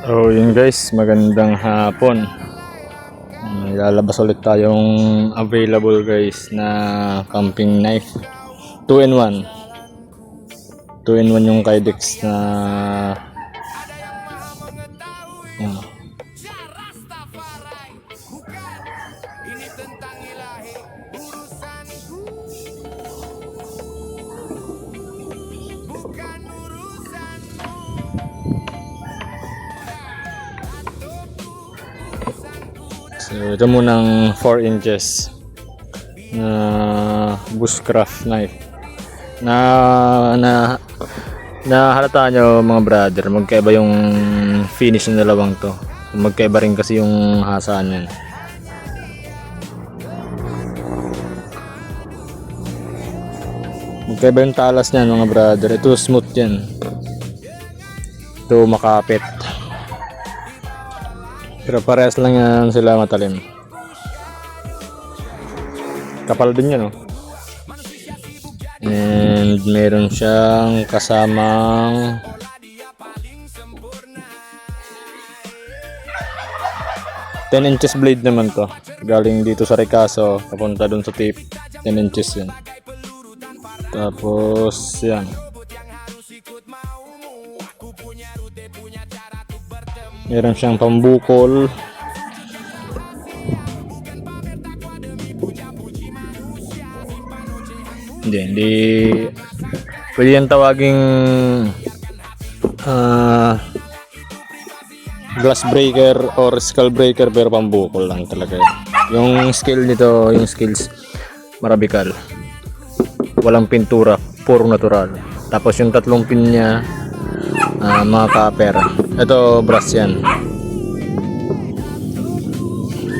So yun guys, magandang hapon. Lalabas ulit tayong available guys na camping knife. 2-in-1. 2-in-1 yung Kydex na yan. So ito munang 4 inches na bushcraft knife na halata nyo mga brother, magkaiba yung finish ng dalawang to, magkaiba rin kasi yung hasaan yan. Magkaiba yung talas niyan mga brother. Ito smooth yan, ito makapit. Pero parehas lang yan sila matalim. Kapal din yan, oh. And meron siyang kasamang ten inches blade naman to. Galing dito sa Ricasso, papunta dun sa tip. 10 inches yan. Tapos yan. Meron siyang pambukol. Hindi pwede yan tawaging glass breaker or skull breaker, pero pambukol lang talaga. Yung skill nito, yung skills marabikal, walang pintura, puro natural. Tapos yung tatlong pin niya mga copper. Ito brass yan.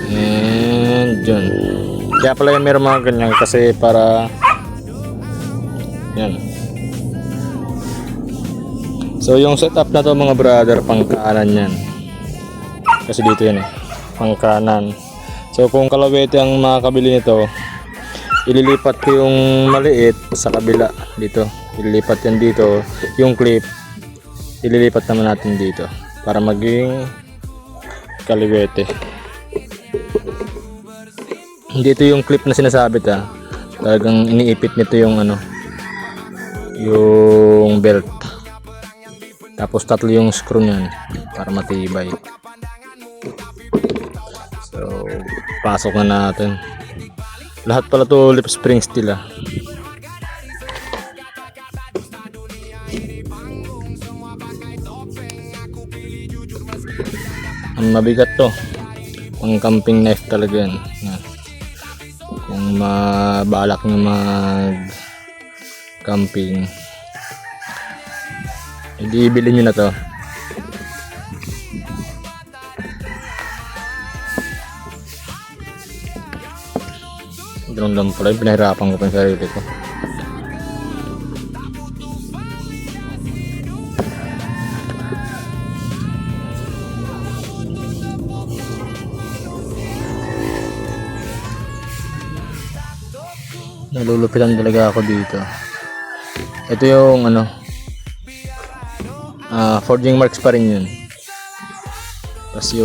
And yun. Kaya pala yung meron mga ganyan kasi para yan. So yung setup na to mga brother, pang kanan yan. Kasi dito yan pang kanan. So kung kalawete ang makakabili nito, ililipat ko yung maliit sa kabila dito. Ililipat yan dito. Yung clip ililipat naman natin dito para maging kaliwete. Dito yung clip na sinasabit, talagang iniipit nito yung yung belt. Tapos tatlo yung screw niyan para matibay. So pasok na natin. Lahat pala to lip spring steel. Ang mabigat to, pang camping knife talaga yan. Kung mabalak nyo mag camping, hindi ibili nyo na to. Ganun lang pala, pinahirapan ko pa yung sarili ko. Nalulupitan talaga ako dito. Ito yung forging marks pa rin yun. Tapos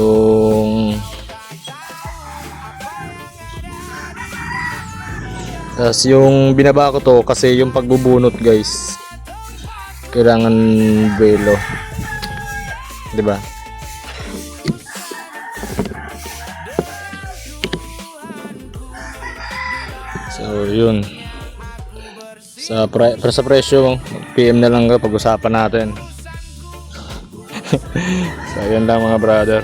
yung binaba ko to kasi yung pagbubunot guys, kailangan buwelo, diba? So yun, sa presyo PM na lang pag-usapan natin. So yun lang mga brother.